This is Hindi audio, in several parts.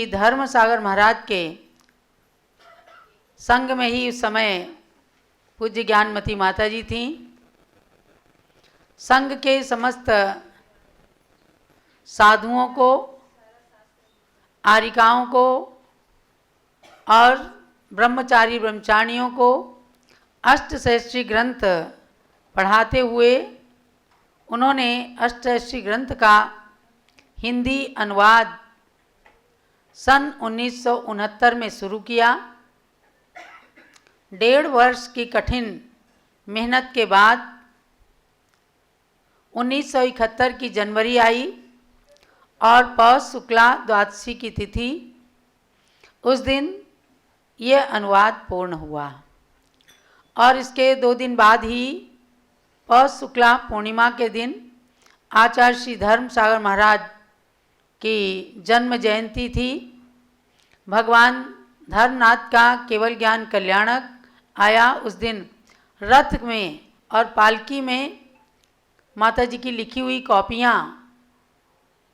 श्री धर्मसागर महाराज के संग में ही उस समय पूज्य ज्ञानमती माता जी थीं। संघ के समस्त साधुओं को, आरिकाओं को और ब्रह्मचारी ब्रह्मचारियों को अष्टसहस्त्री ग्रंथ पढ़ाते हुए उन्होंने अष्टसहस्त्री ग्रंथ का हिंदी अनुवाद सन 1969 में शुरू किया। 1.5 वर्ष की कठिन मेहनत के बाद 1971 की जनवरी आई और पौष शुक्ला द्वादशी की तिथि, उस दिन यह अनुवाद पूर्ण हुआ और इसके 2 दिन बाद ही पौष शुक्ला पूर्णिमा के दिन आचार्य श्री धर्मसागर महाराज की जन्म जयंती थी। भगवान धर्मनाथ का केवल ज्ञान कल्याणक आया उस दिन रथ में और पालकी में माता जी की लिखी हुई कॉपियाँ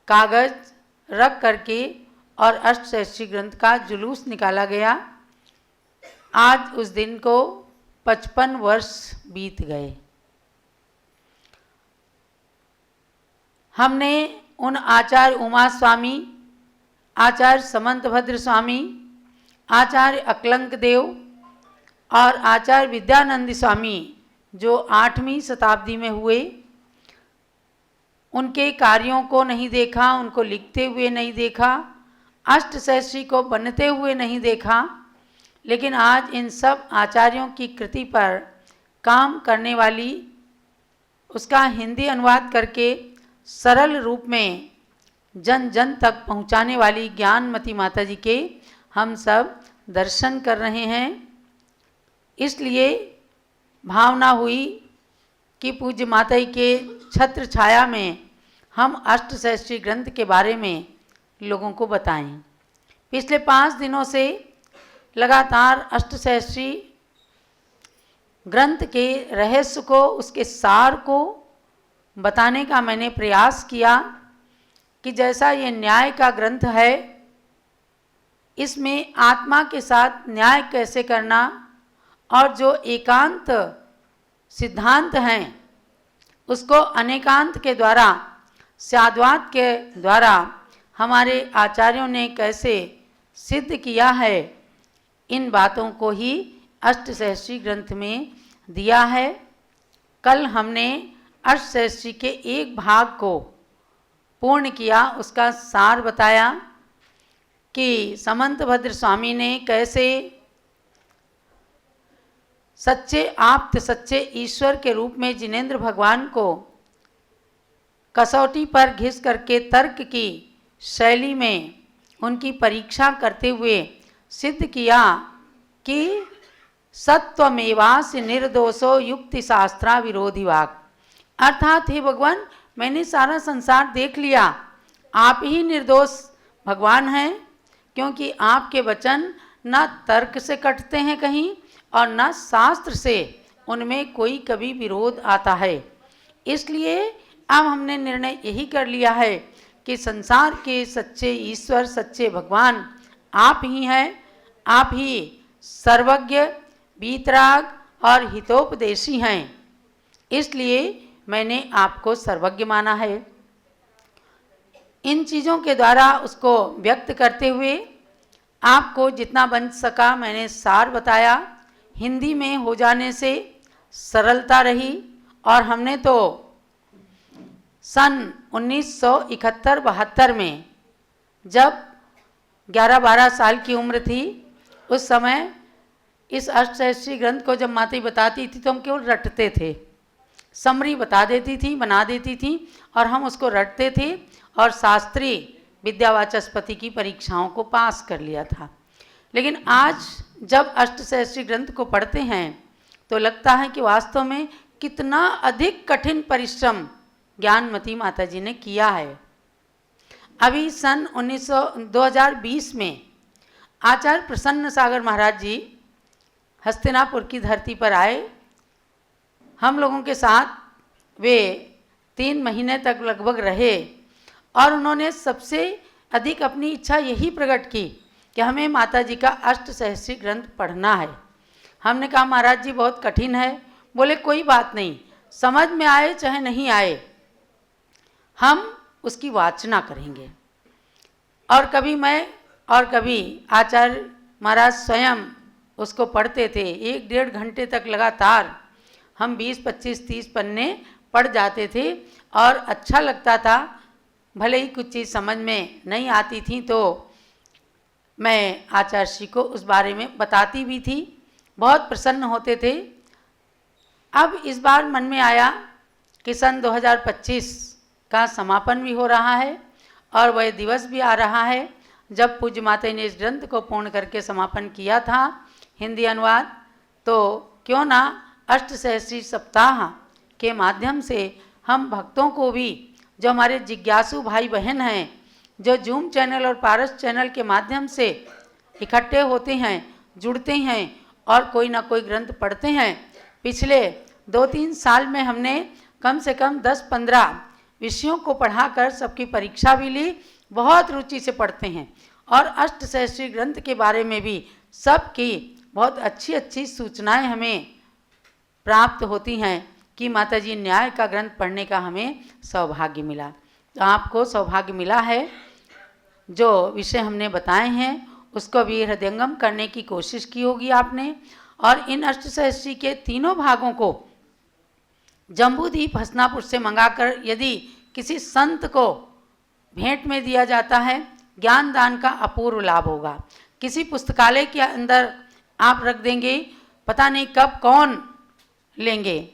कागज रख करके और अष्टसहस्त्री ग्रंथ का जुलूस निकाला गया। आज उस दिन को 55 वर्ष बीत गए। हमने उन आचार्य उमा स्वामी, आचार्य समंतभद्र स्वामी, आचार्य अकलंक देव और आचार्य विद्यानंद स्वामी जो 8वीं शताब्दी में हुए, उनके कार्यों को नहीं देखा, उनको लिखते हुए नहीं देखा, अष्टसहस्त्री को बनते हुए नहीं देखा, लेकिन आज इन सब आचार्यों की कृति पर काम करने वाली, उसका हिंदी अनुवाद करके सरल रूप में जन जन तक पहुंचाने वाली ज्ञानमती माता जी के हम सब दर्शन कर रहे हैं। इसलिए भावना हुई कि पूज्य माता जी के छत्र छाया में हम अष्टसहस्त्री ग्रंथ के बारे में लोगों को बताएं। पिछले 5 दिनों से लगातार अष्टसहस्त्री ग्रंथ के रहस्य को, उसके सार को बताने का मैंने प्रयास किया कि जैसा ये न्याय का ग्रंथ है, इसमें आत्मा के साथ न्याय कैसे करना और जो एकांत सिद्धांत हैं उसको अनेकांत के द्वारा, स्याद्वाद के द्वारा हमारे आचार्यों ने कैसे सिद्ध किया है, इन बातों को ही अष्टसहस्त्री ग्रंथ में दिया है। कल हमने अष्टसहस्त्री के एक भाग को पूर्ण किया, उसका सार बताया कि समंतभद्र स्वामी ने कैसे सच्चे आप्त, सच्चे ईश्वर के रूप में जिनेंद्र भगवान को कसौटी पर घिस करके तर्क की शैली में उनकी परीक्षा करते हुए सिद्ध किया कि सत्वमेवास्य निर्दोषो युक्ति शास्त्रा विरोधी वाक्, अर्थात हे भगवान, मैंने सारा संसार देख लिया, आप ही निर्दोष भगवान हैं, क्योंकि आपके वचन न तर्क से कटते हैं कहीं और न शास्त्र से उनमें कोई कभी विरोध आता है। इसलिए अब हमने निर्णय यही कर लिया है कि संसार के सच्चे ईश्वर, सच्चे भगवान आप ही हैं, आप ही सर्वज्ञ, वीतराग और हितोपदेशी हैं। इसलिए मैंने आपको सर्वज्ञ माना है। इन चीज़ों के द्वारा उसको व्यक्त करते हुए आपको जितना बन सका मैंने सार बताया। हिंदी में हो जाने से सरलता रही और हमने तो सन 1971-72 में जब 11-12 साल की उम्र थी, उस समय इस अष्टसहस्त्री ग्रंथ को जब माता बताती थी तो हम केवल रटते थे, समरी बता देती थी, बना देती थी और हम उसको रटते थे और शास्त्री विद्यावाचस्पति की परीक्षाओं को पास कर लिया था। लेकिन आज जब अष्टसहस्त्री ग्रंथ को पढ़ते हैं तो लगता है कि वास्तव में कितना अधिक कठिन परिश्रम ज्ञानमती माता जी ने किया है। अभी सन 2020 में आचार्य प्रसन्न सागर महाराज जी हस्तिनापुर की धरती पर आए। हम लोगों के साथ वे 3 महीने तक लगभग रहे और उन्होंने सबसे अधिक अपनी इच्छा यही प्रकट की कि हमें माता जी का अष्टसहस्री ग्रंथ पढ़ना है। हमने कहा महाराज जी बहुत कठिन है। बोले कोई बात नहीं, समझ में आए चाहे नहीं आए, हम उसकी वाचना करेंगे। और कभी मैं और कभी आचार्य महाराज स्वयं उसको पढ़ते थे। 1-1.5 घंटे तक लगातार हम 20, 25, 30 पन्ने पढ़ जाते थे और अच्छा लगता था। भले ही कुछ चीज़ समझ में नहीं आती थी तो मैं आचार्य श्री को उस बारे में बताती भी थी, बहुत प्रसन्न होते थे। अब इस बार मन में आया कि सन 2025 का समापन भी हो रहा है और वह दिवस भी आ रहा है जब पूज्य माता ने इस ग्रंथ को पूर्ण करके समापन किया था हिंदी अनुवाद। तो क्यों ना अष्टसहस्री सप्ताह के माध्यम से हम भक्तों को भी, जो हमारे जिज्ञासु भाई बहन हैं, जो जूम चैनल और पारस चैनल के माध्यम से इकट्ठे होते हैं, जुड़ते हैं और कोई ना कोई ग्रंथ पढ़ते हैं। पिछले 2-3 साल में हमने कम से कम 10-15 विषयों को पढ़ाकर सबकी परीक्षा भी ली। बहुत रुचि से पढ़ते हैं और अष्टसहस्री ग्रंथ के बारे में भी सबकी बहुत अच्छी अच्छी सूचनाएं हमें प्राप्त होती हैं कि माताजी न्याय का ग्रंथ पढ़ने का हमें सौभाग्य मिला। तो आपको सौभाग्य मिला है। जो विषय हमने बताए हैं उसको भी हृदयंगम करने की कोशिश की होगी आपने। और इन अष्टसहस्री के तीनों भागों को जम्बूद्वीप हसनापुर से मंगाकर यदि किसी संत को भेंट में दिया जाता है, ज्ञान दान का अपूर्व लाभ होगा। किसी पुस्तकालय के अंदर आप रख देंगे, पता नहीं कब कौन लेंगे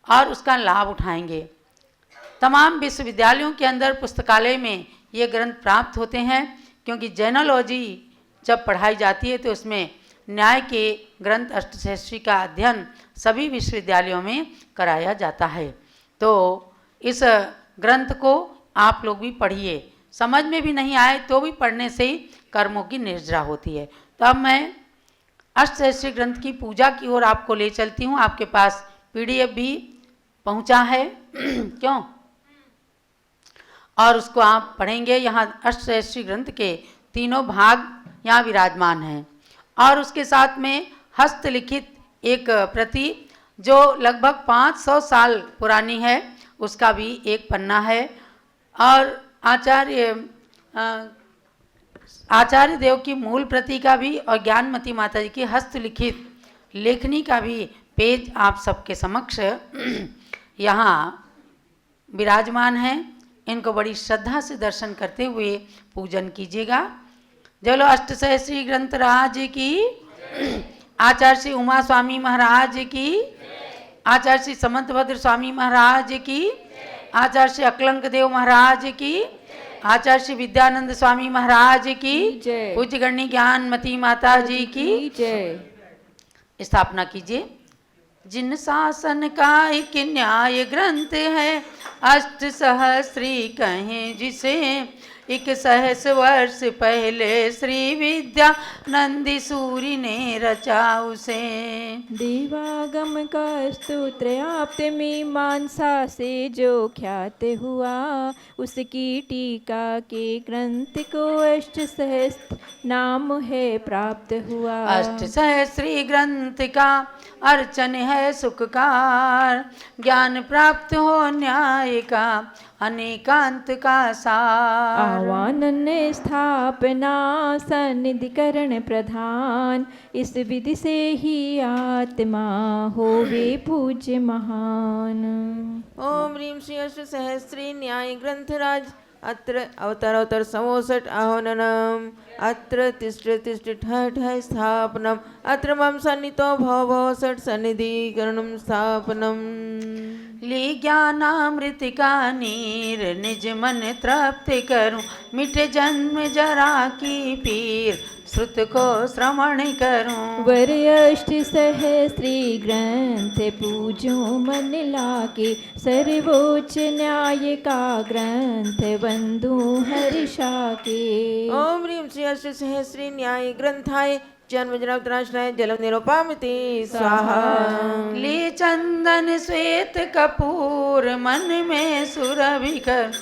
और उसका लाभ उठाएंगे। तमाम विश्वविद्यालयों के अंदर पुस्तकालय में ये ग्रंथ प्राप्त होते हैं, क्योंकि जैनोलॉजी जब पढ़ाई जाती है तो उसमें न्याय के ग्रंथ अष्टसहस्री का अध्ययन सभी विश्वविद्यालयों में कराया जाता है। तो इस ग्रंथ को आप लोग भी पढ़िए। समझ में भी नहीं आए तो भी पढ़ने से ही कर्मों की निर्जरा होती है। तो अब मैं अष्टसहस्री ग्रंथ की पूजा की ओर आपको ले चलती हूँ। आपके पास PDF भी पहुँचा है क्यों, और उसको आप पढ़ेंगे। यहाँ अष्टसहस्री ग्रंथ के तीनों भाग यहाँ विराजमान हैं और उसके साथ में हस्तलिखित एक प्रति जो लगभग 500 साल पुरानी है, उसका भी एक पन्ना है। और आचार्य देव की मूल प्रति का भी और ज्ञानमती माता जी की हस्तलिखित लेखनी का भी पेज आप सबके समक्ष यहाँ विराजमान है। इनको बड़ी श्रद्धा से दर्शन करते हुए पूजन कीजिएगा। जलो अष्टसहस्री ग्रंथ राज की, आचार्य श्री उमा स्वामी महाराज की, आचार्य श्री समंतभद्र स्वामी महाराज की, आचार्य श्री अकलंक देव महाराज की, आचार्य श्री विद्यानंद स्वामी महाराज की, पूज्य गणनी ज्ञानमती माता जी की जय। स्थापना कीजिए। जिन शासन का एक न्याय ग्रंथ है, अष्टसहस्री कहें जिसे, 1 वर्ष पहले श्री विद्यानंदी सूरि ने रचा उसे। देवागम का स्तोत्र आप्त मीमांसा से जो ख्यात हुआ, उसकी टीका के ग्रंथ को अष्टसहस्र नाम है प्राप्त हुआ। अष्टसहस्री ग्रंथ का अर्चन है सुखकार, ज्ञान प्राप्त हो न्याय का अनेकांत का सार। आवानन स्थापना सन्निधिकरण प्रधान, इस विधि से ही आत्मा होवे पूज्य महान। ओम ह्रीं श्री अष्टसहस्री न्याय ग्रंथराज अत्र अवतारोत्तर 65 आह्वाननम्, अत्र तिष्ठ तिष्ठ ठठ स्थापनम्, अत्र मम सन्नितो भव भव षट् सन्निधिकरणं स्थापनम्। ली ज्ञानामृत का नीर निज मन तृप्त करूं, मिटे जन्म जरा की पीर श्रुत को श्रवण करूं। वर अष्टसहस्री ग्रंथ पूजो मन लाके, सर्वोच्च न्याय का ग्रंथ बंधु हर्षा के। ओम ह्रीं श्री अष्टसहस्री न्याय ग्रंथाय जन्म जन्मांतराश्रय जलम निरूपामिति स्वाहा। ली चंदन श्वेत कपूर मन में सुरभि कर,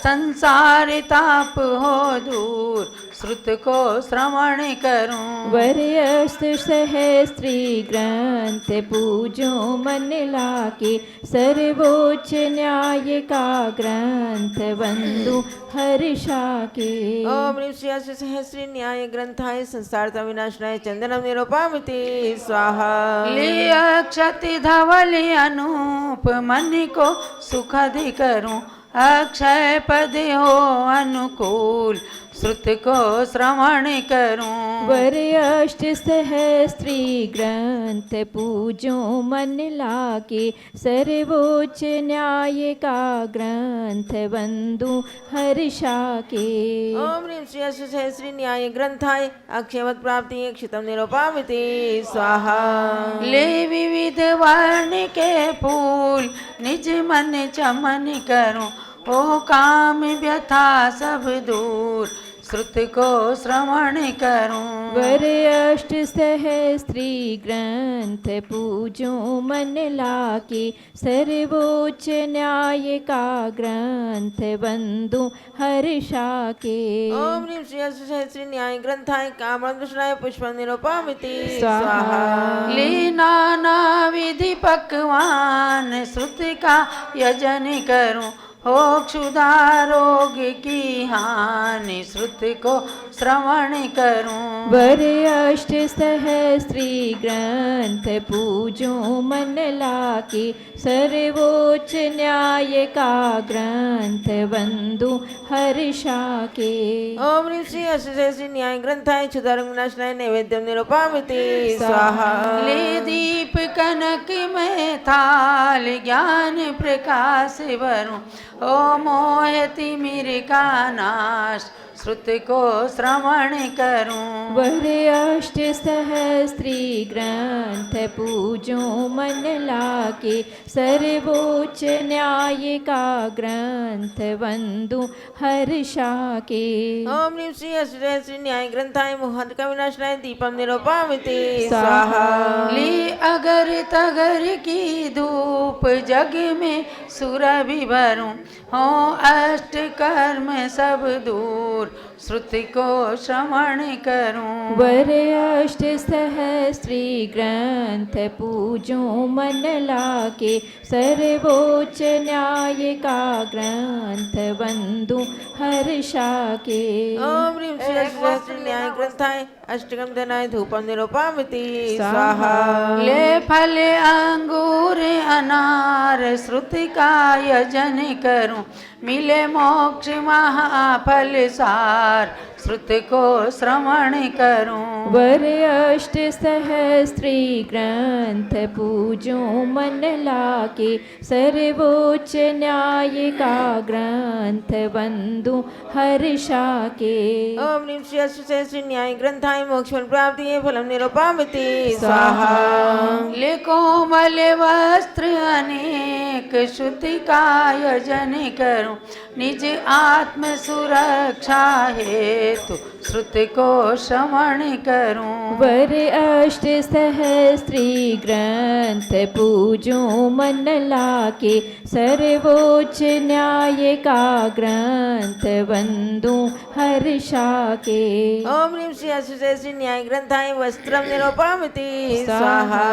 संसार ताप हो दूर, श्रुत को श्रवण करूं। वरयस्त सहस्त्री ग्रंथ पूजो मन लाके, सर्वोच्च न्याय का ग्रंथ बंधु हर्षा के। ओम ह्रीं श्री सहस्री न्याय ग्रंथाय संसारता विनाशनाय चंदनम निरूपामिति स्वाहा। लिय क्षति धवल अनूप, मन को सुखद करूं। अक्षय पद हो अनुकूल, श्रुत को श्रवण करूं। वरयष्ट सहस्त्री ग्रंथ पूजो मन लाके, सर्वोच्च न्याय का ग्रंथ बंधु हर्षा के। ओम ह्रीं श्री सहस्री न्याय ग्रंथाय अक्षयवत प्राप्ति क्षितम निरूपामिति स्वाहा। ले विविध वर्ण के फूल, निज मन चमन करूं। ओ काम व्यथा सब दूर, श्रुत को श्रवण करूं। वरयष्ट सहस्त्री ग्रंथ पूजो मन लाके, सर्वोच्च न्याय का ग्रंथ बंधु हर्षा के। ओम ह्रीं श्री सहस्री न्याय ग्रंथाय कामकृष्णाय पुष्पम निरूपामिति स्वाहा। स्वाहा। ले नाना विधि पकवान, श्रुत का यजन करूं। हो क्षुधा रोग की हानि, श्रुत को श्रवण करूं। वरयष्ट सहस्त्री ग्रंथ पूजो मन लाके, सर्वोच्च न्याय का ग्रंथ बंधु हर्षा के। ओम ह्रीं श्री सहस्री न्याय ग्रंथाय क्षुधारोग विनाशनाय नैवेद्यम निरूपामिति स्वाहा। ले दीप कनक में थाल, ज्ञान प्रकाश भरूं। ओ मोह तिमिर का नाश, श्रुत को श्रवण करूं। वरयष्ट सहस्त्री ग्रंथ पूजो मन लाके, सर्वोच्च न्याय का ग्रंथ बंधु हर्षा के। ओम ह्रीं श्री सहस्री न्याय ग्रंथाय मोहन का विनाशनाय दीपम निरूपामिति स्वाहा। ले अगर तगर की धूप, जग में सुरभि भरूं। हो अष्ट कर्म सब दूर, श्रुति को श्रवण करूं। वरयष्ट सहस्त्री ग्रंथ पूजो मन लाके, सर्वोच्च न्याय का ग्रंथ बंधु हर्षा के। ओम ह्रीं श्री सहस्री न्याय ग्रंथाय अष्टकम धनाय धूपम निरूपामिति स्वाहा। ले फल अंगूर अनार, श्रुति का यजन करूं। मिले मोक्ष महाफल सार, श्रुति को श्रवण करूं। वरयष्ट सहस्त्री ग्रंथ पूजो मन लाके, सर्वोच्च न्याय का ग्रंथ बंधु हर्षा के। ओम ह्रीं श्री सहस्री न्याय ग्रंथाय मोक्ष फल प्राप्ति फलम निरूपामिति स्वाहा। ले कोमल वस्त्र अनेक, श्रुति का यजन करूं। निज आत्म सुरक्षा हेतु, श्रुति को श्रवण करूं। वरयष्ट सहस्त्री ग्रंथ पूजो मन लाके, सर्वोच्च न्याय का ग्रंथ बंधु हर्षा के। ओम ह्रीं श्री सहस्री न्याय ग्रंथाय वस्त्रम निरूपामिति स्वाहा।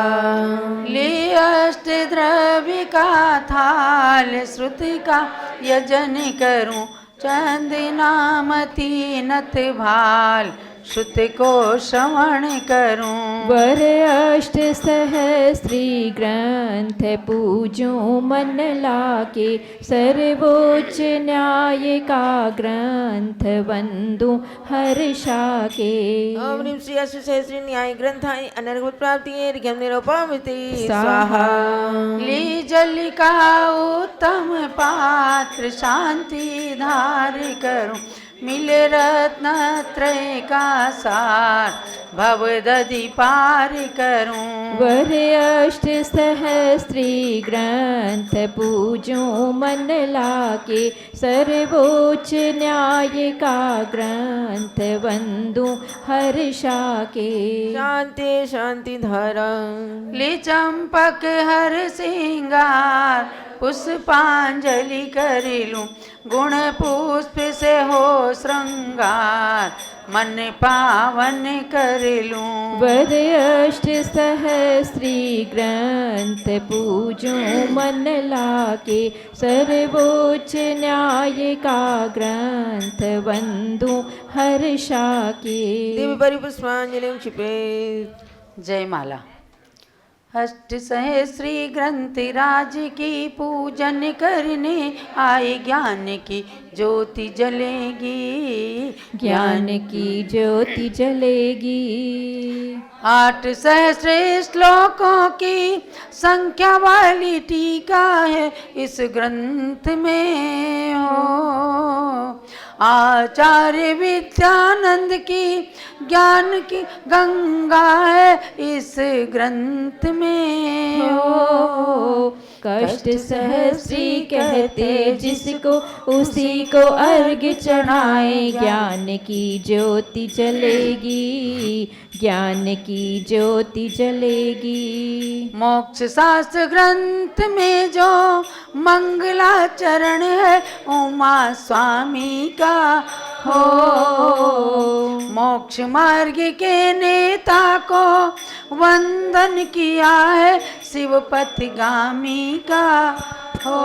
ले अष्ट द्रव्य का थाल, श्रुति का यजन करूं। चंदनामती नथ भाल, श्रुति को श्रवण करूं। वरयष्ट सहस्त्री ग्रंथ पूजो मन लाके, सर्वोच्च न्याय का ग्रंथ बंधु हर्षा के। ओम ह्रीं श्री सहस्री न्याय ग्रंथाय अनर्गुत प्राप्ति ऋग्यम निरूपामिति स्वाहा। ले जल का उत्तम पात्र, शांति धार करूं। मिले रत्न त्रय का सार, भव दधि पार करूं। वर अष्ट सहस्त्री ग्रंथ पूजूं मन लाके, सर्वोच्च न्याय का ग्रंथ वंदूं हर्षा के। शांति शांति धारा ले चंपक हर सिंगार, पुष्पांजलि कर लूं, गुण पुष्प से हो श्रृंगार, मन पावन कर लूं। वर अष्ट सहस्त्री ग्रंथ पूजूं मन लाके, सर्वोच्च न्याय का ग्रंथ वंदूं हर्षा के। दिव्य परिपुष्पांजलि क्षिपेत्। जय माला। अष्ट सहस्री ग्रंथ राज की पूजन करने आए, ज्ञान की ज्योति जलेगी, ज्ञान की ज्योति जलेगी। 8 सहस्र श्लोकों की संख्या वाली टीका है इस ग्रंथ में हो। आचार्य विद्यानंद की ज्ञान की गंगा है इस ग्रंथ में हो। कष्ट सहस्री कहते जिसको, उसी को अर्घ चढ़ाए, ज्ञान की ज्योति जलेगी, ज्ञान की ज्योति जलेगी। मोक्ष शास्त्र ग्रंथ में जो मंगलाचरण है उमा स्वामी का हो। मोक्ष मार्ग के नेता को वंदन किया है शिवपथगामी का हो।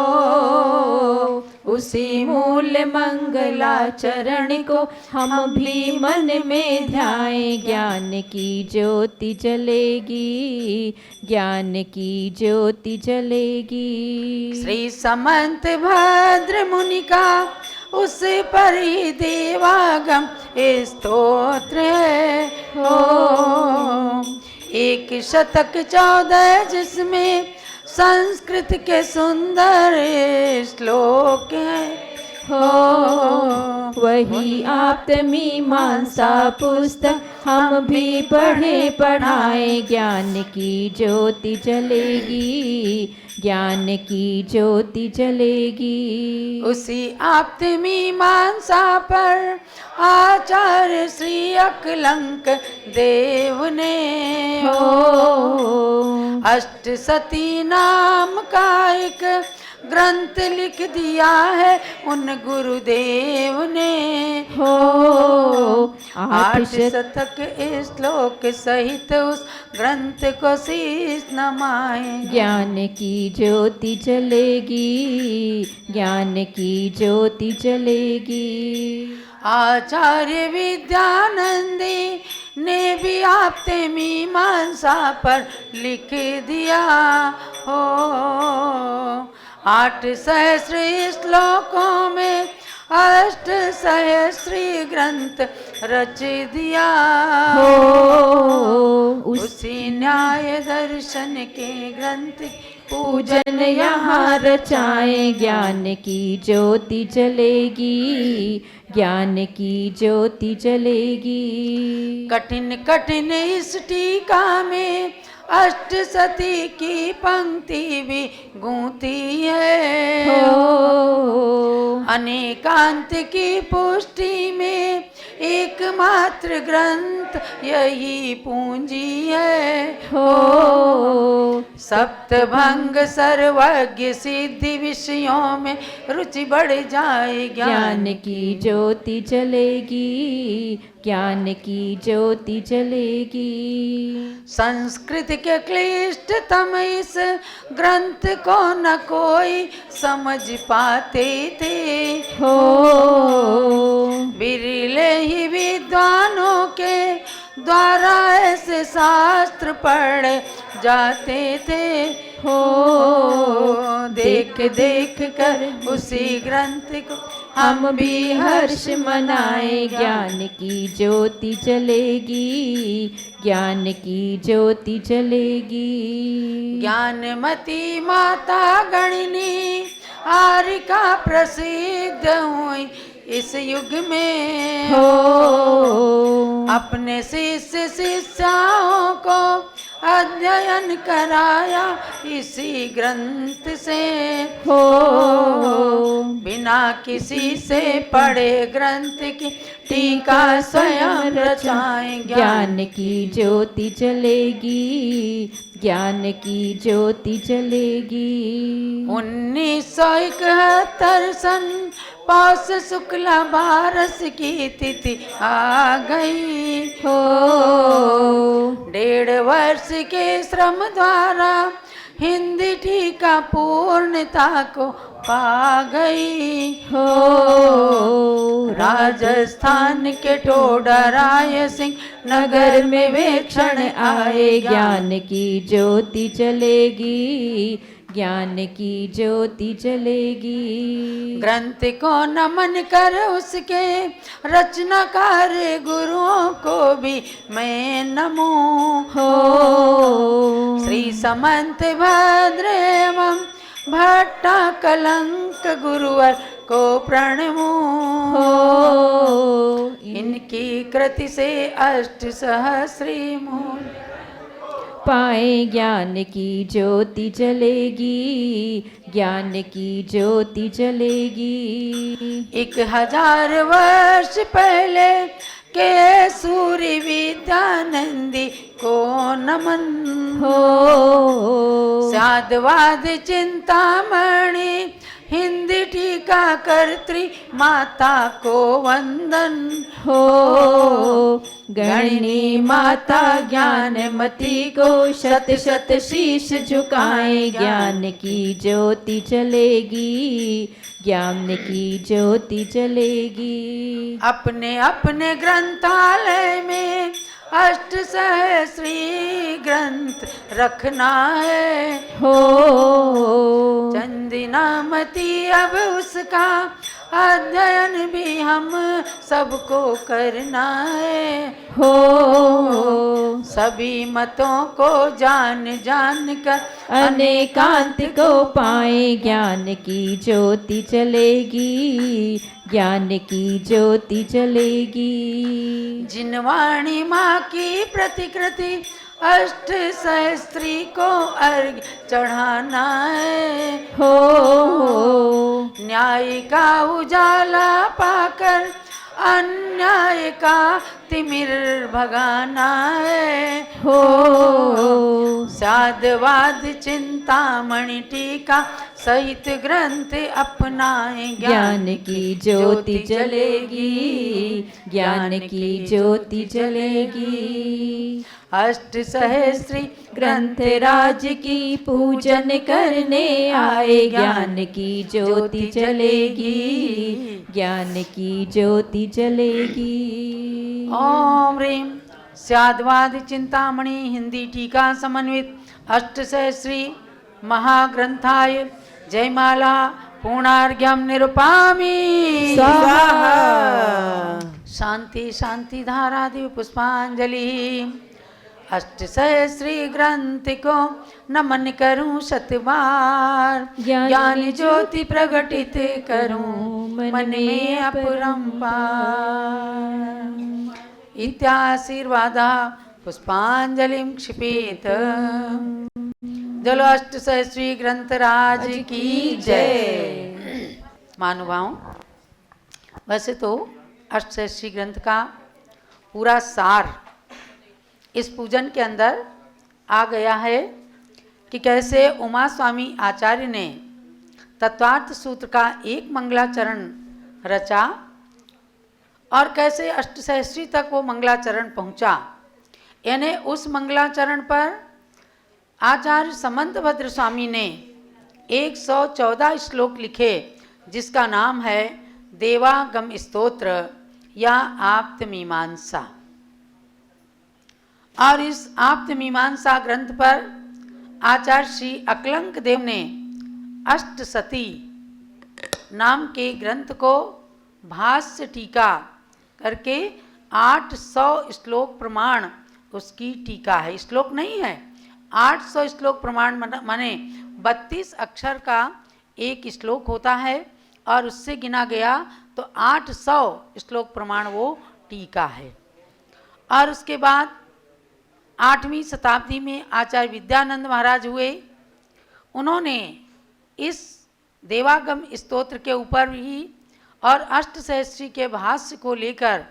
उसी मूल मंगलाचरण को हम भी मन में ध्याएं, ज्ञान की ज्योति जलेगी, ज्ञान की ज्योति जलेगी। श्री समंत भद्र मुनि का उस पर ही देवागम स्तोत्र है हो। 1 शतक 14 जिसमें संस्कृत के सुंदर श्लोक हैं हो। वही आप्तमीमांसा पुस्तक हम भी पढ़े पढ़ाए, ज्ञान की ज्योति जलेगी, ज्ञान की ज्योति जलेगी। उसी आप्तमीमांसा पर आचार्य श्री अकलंक देव ने हो। अष्टसती नाम का एक ग्रंथ लिख दिया है उन गुरुदेव ने हो। 8 शतक श्लोक सहित उस ग्रंथ को शीश नमाए। ज्ञान की ज्योति जलेगी, ज्ञान की ज्योति जलेगी। आचार्य विद्यानंदी ने भी आपते मीमांसा पर लिख दिया हो। 8 सहस्र श्लोकों में अष्ट सहस्री ग्रंथ रच दिया हो। उसी न्याय दर्शन के ग्रंथ पूजन यहाँ रचाए, ज्ञान की ज्योति जलेगी, ज्ञान की ज्योति जलेगी। कठिन कठिन इस टीका में अष्ट सती की पंक्ति भी गूंथी है हो। अनेकांत की पुष्टि में एकमात्र ग्रंथ यही पूंजी है हो। सप्तभंग सर्वज्ञ सिद्धि विषयों में रुचि बढ़ जाए, ज्ञान की ज्योति जलेगी, ज्ञान की ज्योति जलेगी। संस्कृत के क्लिष्टतम इस ग्रंथ को न कोई समझ पाते थे हो। विरले ही विद्वानों के द्वारा ऐसे शास्त्र पढ़े जाते थे हो। देख देख कर उसी ग्रंथ को हम भी हर्ष मनाए, ज्ञान की ज्योति जलेगी, ज्ञान की ज्योति जलेगी। ज्ञानमती माता गणनी आरिका प्रसिद्ध हुई इस युग में हो। अपने शिष्य शिष्याओं को अध्ययन कराया इसी ग्रंथ से हो बिना किसी से पढ़े ग्रंथ की टीका स्वयं रचाएं ज्ञान की ज्योति जलेगी, ज्ञान की ज्योति जलेगी। 1971 सन पौष शुक्ला बारस की तिथि आ गई हो 1.5 वर्ष के श्रम द्वारा हिंदी टीका पूर्णता को पा गई हो राजस्थान के टोडराय सिंह नगर में वे क्षण आए ज्ञान की ज्योति जलेगी, ज्ञान की ज्योति जलेगी। ग्रंथ को नमन कर उसके रचनाकार गुरुओं को भी मैं नमो हो श्री समंत भद्र एवं भट्टा कलंक गुरुवर को प्रणमो हो इनकी कृति से अष्ट सहस्री मूल पाए ज्ञान की ज्योति जलेगी, ज्ञान की ज्योति जलेगी। 1000 वर्ष पहले के सूर्य विद्यानंदी को नमन हो साधवाद चिंतामणि हिंदी टीका कर्त्री माता को वंदन हो गणनी माता ज्ञानमती को शत शत शीश झुकाए। ज्ञान की ज्योति जलेगी, ज्ञान की ज्योति जलेगी। अपने अपने ग्रंथालय में अष्ट सहस्री ग्रंथ रखना है हो चंदिनामती अब उसका अध्ययन भी हम सबको करना है हो सभी मतों को जान जान कर अनेकांत को पाए। ज्ञान की ज्योति जलेगी, ज्ञान की ज्योति जलेगी। जिनवाणी माँ की प्रतिकृति अष्ट सहस्त्री को अर्घ चढ़ाना है हो न्याय का उजाला पाकर अन्याय का तिमिर भगाना है हो साधवाद चिंतामणि टीका सहित ग्रंथ अपनाए। ज्ञान की ज्योति जलेगी, ज्ञान की ज्योति जलेगी। अष्ट सहस्री ग्रंथ राज की पूजन करने आए। ज्ञान की ज्योति जलेगी, ज्ञान की ज्योति जलेगी। ओम ह्रीं स्याद्वाद चिंतामणि हिंदी टीका समन्वित अष्ट सहस्री महाग्रंथाय जयमाला पूर्णार्घ्यम निरुपामि स्वाहा। शांति शांति धारादिव पुष्पांजलि अष्ट सहस्री ग्रंथ को नमन करूं शतबार ज्ञान ज्योति प्रकटित करूं मन में अपरंपार इत्याशीर्वादा पुष्पांजलिं क्षिपेत। जलो अष्ट सहस्री ग्रंथराज की जय। महानुभावों, वैसे तो अष्ट सहस्री ग्रंथ का पूरा सार इस पूजन के अंदर आ गया है कि कैसे उमा स्वामी आचार्य ने तत्वार्थ सूत्र का एक मंगलाचरण रचा और कैसे अष्ट सहस्री तक वो मंगलाचरण पहुंचा। यानी उस मंगलाचरण पर आचार्य समंत भद्र स्वामी ने 114 श्लोक लिखे जिसका नाम है देवागम स्तोत्र या आप्त मीमांसा। और इस आप्त मीमांसा ग्रंथ पर आचार्य श्री अकलंक देव ने अष्टसती नाम के ग्रंथ को भाष्य टीका करके 800 श्लोक प्रमाण उसकी टीका है। श्लोक नहीं है, 800 श्लोक प्रमाण माने 32 अक्षर का एक श्लोक होता है और उससे गिना गया तो 800 श्लोक प्रमाण वो टीका है। और उसके बाद 8वीं शताब्दी में आचार्य विद्यानंद महाराज हुए। उन्होंने इस देवागम स्तोत्र के ऊपर भी और अष्टसहस्री के भाष्य को लेकर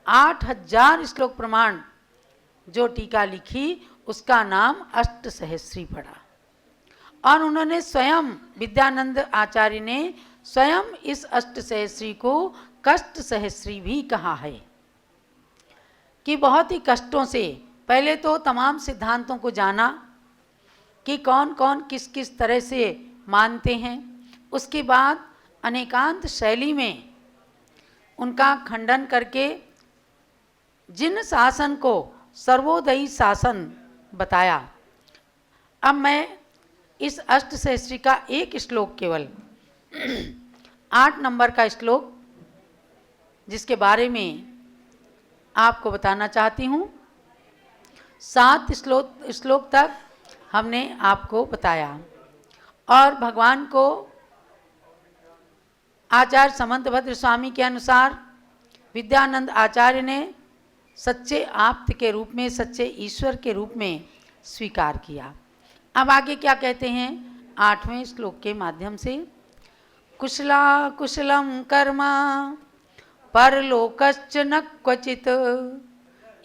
8000 श्लोक प्रमाण जो टीका लिखी उसका नाम अष्टसहस्री पड़ा। और उन्होंने स्वयं विद्यानंद आचार्य ने स्वयं इस अष्टसहस्री को कष्ट सहस्री भी कहा है कि बहुत ही कष्टों से पहले तो तमाम सिद्धांतों को जाना कि कौन कौन किस किस तरह से मानते हैं, उसके बाद अनेकांत शैली में उनका खंडन करके जिन शासन को सर्वोदयी शासन बताया। अब मैं इस अष्टसहस्री का एक श्लोक केवल 8 नंबर का श्लोक जिसके बारे में आपको बताना चाहती हूँ। 7 श्लोक तक हमने आपको बताया और भगवान को आचार्य समंतभद्र स्वामी के अनुसार विद्यानंद आचार्य ने सच्चे आप्त के रूप में, सच्चे ईश्वर के रूप में स्वीकार किया। अब आगे क्या कहते हैं 8वें श्लोक के माध्यम से, कुशला कुशलम कर्म परलोकश्च न क्वचित्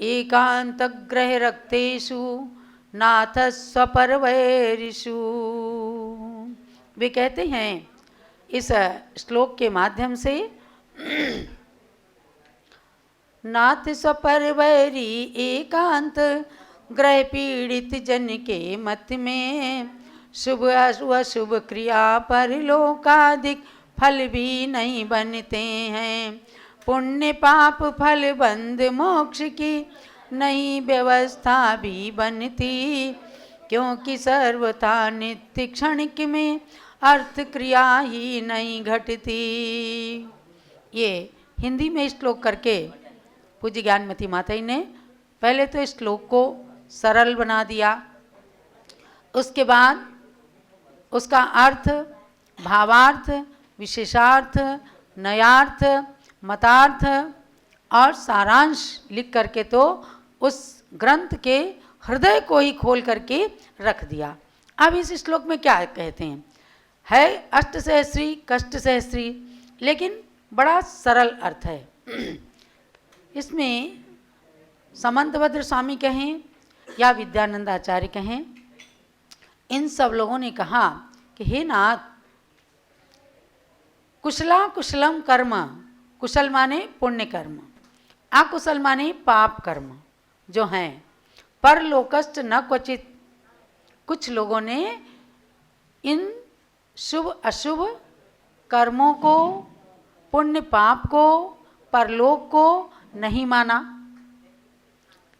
एकांत ग्रह रक्तेषु नाथ स्वपरवैरिषु। वे कहते हैं इस श्लोक के माध्यम से, नाथ स्वपरवैरी एकांत ग्रह पीड़ित जन के मत में शुभ अशुभ क्रिया परलोकादिक फल भी नहीं बनते हैं। पुण्य पाप फल बंद मोक्ष की नई व्यवस्था भी बनती, क्योंकि सर्वथा नित्य क्षणिक में अर्थ क्रिया ही नहीं घटती। ये हिंदी में श्लोक करके पूज्य ज्ञानमती माता जी ने पहले तो इस श्लोक को सरल बना दिया, उसके बाद उसका अर्थ, भावार्थ, विशेषार्थ, नयार्थ, मतार्थ और सारांश लिख करके तो उस ग्रंथ के हृदय को ही खोल करके रख दिया। अब इस श्लोक में क्या कहते हैं, है अष्टसहस्री कष्ट सहस्री, लेकिन बड़ा सरल अर्थ है। इसमें समंतभद्र स्वामी कहें या विद्यानंद आचार्य कहें, इन सब लोगों ने कहा कि हे नाथ, कुशला कुशलम कर्म, कुशल माने पुण्य कर्म, अकुशल माने पाप कर्म जो हैं, परलोकस्ट न क्वचित, कुछ लोगों ने इन शुभ अशुभ कर्मों को, पुण्य पाप को, परलोक को नहीं माना।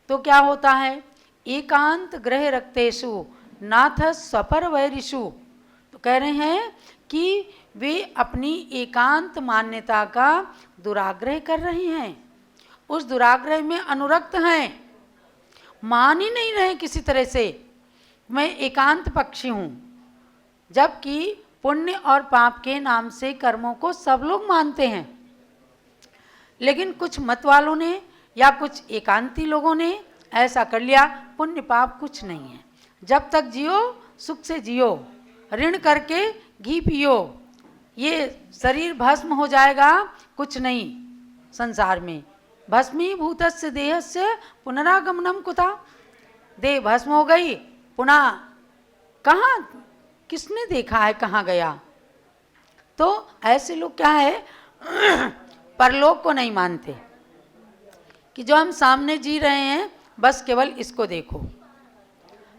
तो क्या होता है, एकांत ग्रह रक्तेषु नाथ स्वपर वैरिषु, तो कह रहे हैं कि वे अपनी एकांत मान्यता का दुराग्रह कर रहे हैं, उस दुराग्रह में अनुरक्त हैं, मान ही नहीं रहे किसी तरह से मैं एकांत पक्षी हूँ, जबकि पुण्य और पाप के नाम से कर्मों को सब लोग मानते हैं। लेकिन कुछ मत वालों ने या कुछ एकांती लोगों ने ऐसा कर लिया, पुण्य पाप कुछ नहीं है, जब तक जियो सुख से जियो, ऋण करके घी पियो, ये शरीर भस्म हो जाएगा, कुछ नहीं संसार में, भस्मीभूतस्य देहस्य पुनरागमनम कुता, देह भस्म हो गई, पुनः कहाँ, किसने देखा है कहाँ गया। तो ऐसे लोग क्या है परलोक को नहीं मानते, कि जो हम सामने जी रहे हैं बस केवल इसको देखो।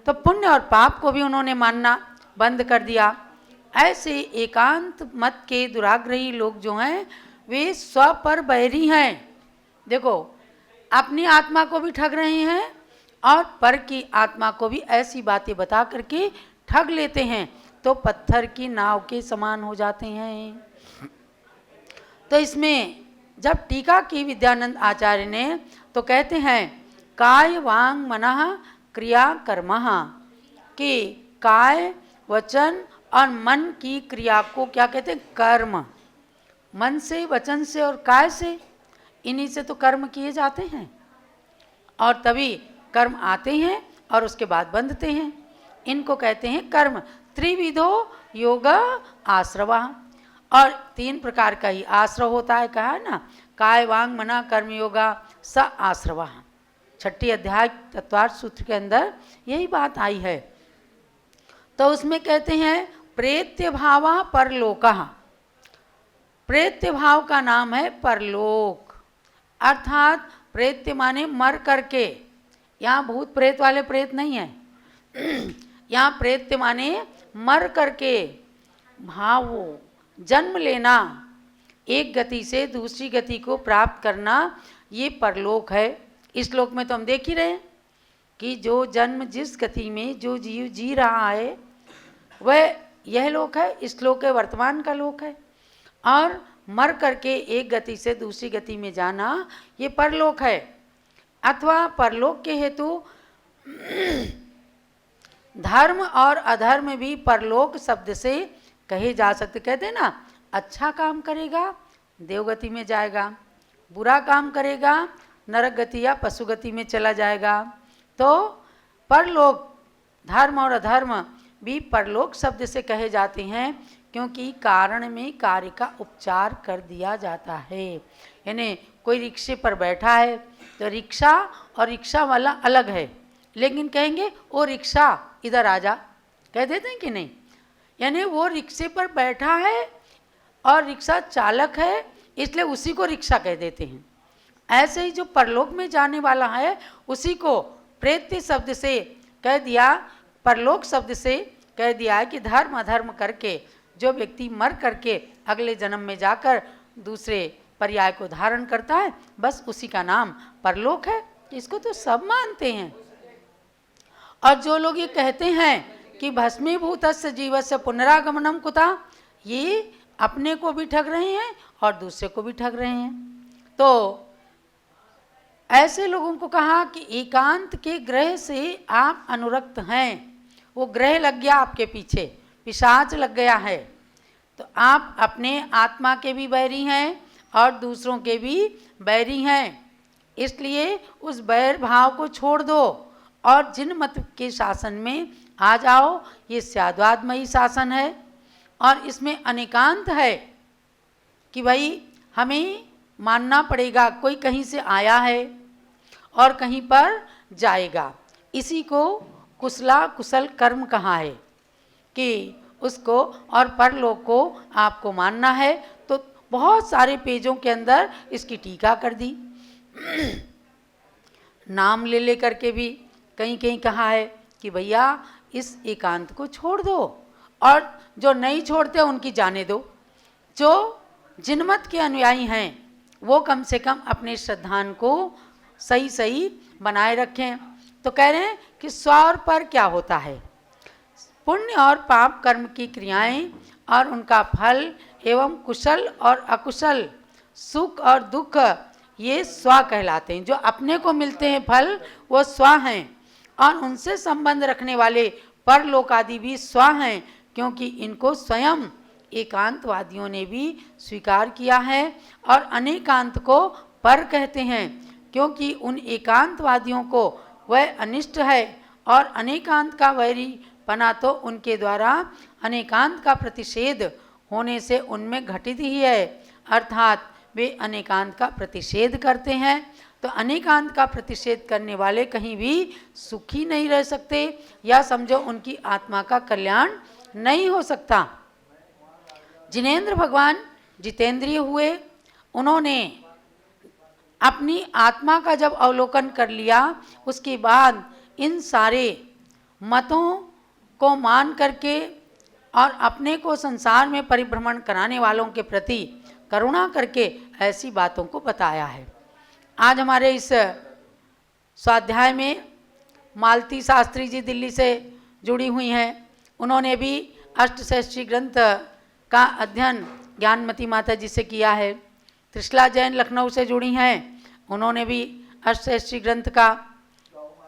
तो पुण्य और पाप को भी उन्होंने मानना बंद कर दिया। ऐसे एकांत मत के दुराग्रही लोग जो हैं वे स्व पर बैरी हैं। देखो, अपनी आत्मा को भी ठग रहे हैं और पर की आत्मा को भी ऐसी बातें बता करके ठग लेते हैं, तो पत्थर की नाव के समान हो जाते हैं। तो इसमें जब टीका की विद्यानंद आचार्य ने, तो कहते हैं काय वांग मनः क्रिया कर्मः, कि काय वचन और मन की क्रिया को क्या कहते हैं, कर्म। मन से, वचन से और काय से, इन्हीं से तो कर्म किए जाते हैं। और तभी कर्म आते हैं और उसके बाद बंधते हैं। इनको कहते हैं कर्म। त्रिविधो योग आश्रवा, और 3 प्रकार का ही आश्रव होता है, कहा है ना, काय वांग मना कर्म योगा स आश्रवा। 6ठी अध्याय तत्वार्थ सूत्र के अंदर यही बात आई है। तो उसमें कहते हैं प्रेत्य भावा परलोका। प्रेत्य भाव का नाम है परलोक, अर्थात प्रेत्य माने मर करके। यहाँ भूत प्रेत वाले प्रेत नहीं है, यहाँ प्रेत्य माने मर करके, भावो जन्म लेना, एक गति से दूसरी गति को प्राप्त करना, ये परलोक है। इस लोक में तो हम देख ही रहे हैं कि जो जन्म जिस गति में जो जीव जी रहा है वह यह लोक है, इस लोक के वर्तमान का लोक है। और मर करके एक गति से दूसरी गति में जाना ये परलोक है। अथवा परलोक के हेतु धर्म और अधर्म भी परलोक शब्द से कहे जा सकते। कहते हैं ना, अच्छा काम करेगा देवगति में जाएगा, बुरा काम करेगा नरक गति या पशु गति में चला जाएगा। तो परलोक, धर्म और अधर्म भी परलोक शब्द से कहे जाते हैं, क्योंकि कारण में कार्य का उपचार कर दिया जाता है। यानी कोई रिक्शे पर बैठा है तो रिक्शा और रिक्शा वाला अलग है, लेकिन कहेंगे ओ रिक्शा इधर आ जा, कह देते हैं कि नहीं। यानी वो रिक्शे पर बैठा है और रिक्शा चालक है, इसलिए उसी को रिक्शा कह देते हैं। ऐसे ही जो परलोक में जाने वाला है उसी को प्रेत्य शब्द से कह दिया, परलोक शब्द से कह दिया है कि धर्म अधर्म करके जो व्यक्ति मर करके अगले जन्म में जाकर दूसरे पर्याय को धारण करता है, बस उसी का नाम परलोक है। इसको तो सब मानते हैं। और जो लोग ये कहते हैं कि भस्मीभूतस्य जीवस्य पुनरागमनम कुता, ये अपने को भी ठग रहे हैं और दूसरे को भी ठग रहे हैं। तो ऐसे लोगों को कहा कि एकांत के ग्रह से आप अनुरक्त हैं, वो ग्रह लग गया आपके पीछे, पिशाच लग गया है, तो आप अपने आत्मा के भी बैरी हैं और दूसरों के भी बैरी हैं। इसलिए उस बैर भाव को छोड़ दो और जिन मत के शासन में आ जाओ। ये स्याद्वादमयी शासन है और इसमें अनेकांत है कि भाई हमें मानना पड़ेगा, कोई कहीं से आया है और कहीं पर जाएगा। इसी को कुशला कुशल कर्म कहा है कि उसको और परलोक को आपको मानना है। तो बहुत सारे पेजों के अंदर इसकी टीका कर दी। नाम ले ले करके भी कहीं कहीं कहा है कि भैया इस एकांत को छोड़ दो, और जो नहीं छोड़ते उनकी जाने दो। जो जिनमत के अनुयायी हैं वो कम से कम अपने श्रद्धान को सही सही बनाए रखें। तो कह रहे हैं कि स्व और पर क्या होता है, पुण्य और पाप कर्म की क्रियाएं और उनका फल एवं कुशल और अकुशल सुख और दुख, ये स्व कहलाते हैं। जो अपने को मिलते हैं फल वो स्व हैं, और उनसे संबंध रखने वाले परलोक आदि भी स्व हैं, क्योंकि इनको स्वयं एकांतवादियों ने भी स्वीकार किया है। और अनेकांत को पर कहते हैं, क्योंकि उन एकांतवादियों को वह अनिष्ट है, और अनेकांत का वैरी पना तो उनके द्वारा अनेकांत का प्रतिषेध होने से उनमें घटित ही है, अर्थात वे अनेकांत का प्रतिषेध करते हैं। तो अनेकांत का प्रतिषेध करने वाले कहीं भी सुखी नहीं रह सकते, या समझो उनकी आत्मा का कल्याण नहीं हो सकता। जिनेंद्र भगवान जितेंद्रिय हुए, उन्होंने अपनी आत्मा का जब अवलोकन कर लिया, उसके बाद इन सारे मतों को मान करके और अपने को संसार में परिभ्रमण कराने वालों के प्रति करुणा करके ऐसी बातों को बताया है। आज हमारे इस स्वाध्याय में मालती शास्त्री जी दिल्ली से जुड़ी हुई हैं। उन्होंने भी अष्टशस्त्री ग्रंथ का अध्ययन ज्ञानमती माता जी से किया है। त्रिशला जैन लखनऊ से जुड़ी हैं, उन्होंने भी अष्टशस्त्री ग्रंथ का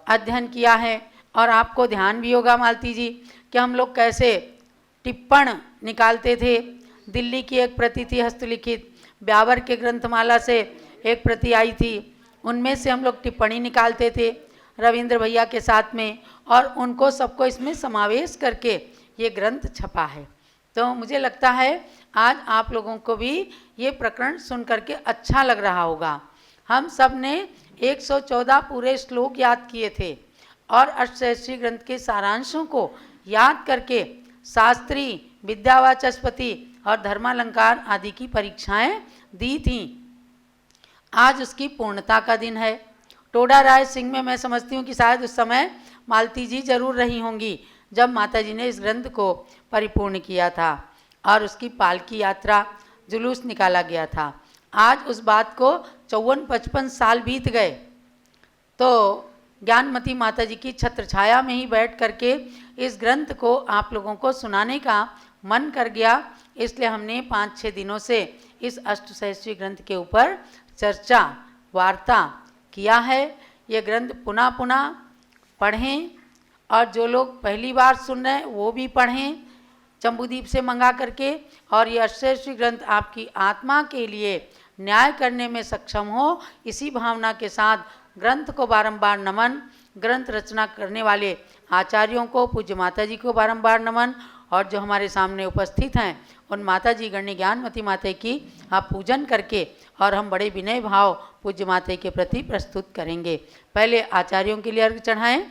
अध्ययन किया है। और आपको ध्यान भी होगा मालती जी कि हम लोग कैसे टिप्पण निकालते थे। दिल्ली की एक प्रति थी हस्तलिखित, ब्यावर के ग्रंथमाला से एक प्रति आई थी, उनमें से हम लोग टिप्पणी निकालते थे रविंद्र भैया के साथ में, और उनको सबको इसमें समावेश करके ये ग्रंथ छपा है। तो मुझे लगता है आज आप लोगों को भी ये प्रकरण सुन करके अच्छा लग रहा होगा। हम सब ने 114 पूरे श्लोक याद किए थे और अष्टसहस्त्री ग्रंथ के सारांशों को याद करके शास्त्री, विद्यावाचस्पति और धर्मालंकार आदि की परीक्षाएं दी थीं। आज उसकी पूर्णता का दिन है। टोडा राय सिंह में मैं समझती हूँ कि शायद उस समय मालती जी जरूर रही होंगी जब माता जी ने इस ग्रंथ को परिपूर्ण किया था और उसकी पालकी यात्रा, जुलूस निकाला गया था। आज उस बात को 54-55 साल बीत गए, तो ज्ञानमती माता जी की छत्र छाया में ही बैठ करके इस ग्रंथ को आप लोगों को सुनाने का मन कर गया। इसलिए हमने 5-6 दिनों से इस अष्टसहस्त्री ग्रंथ के ऊपर चर्चा, वार्ता किया है। ये ग्रंथ पुनः पुनः पढ़ें, और जो लोग पहली बार सुन रहे हैं वो भी पढ़ें जम्बूद्वीप से मंगा करके। और ये अष्टसहस्त्री ग्रंथ आपकी आत्मा के लिए न्याय करने में सक्षम हो, इसी भावना के साथ ग्रंथ को बारंबार नमन, ग्रंथ रचना करने वाले आचार्यों को, पूज्य माता जी को बारंबार नमन, और जो हमारे सामने उपस्थित हैं उन माता जी गण्य ज्ञानमती माता की आप पूजन करके, और हम बड़े विनय भाव पूज्य माता के प्रति प्रस्तुत करेंगे। पहले आचार्यों के लिए अर्घ चढ़ाएं।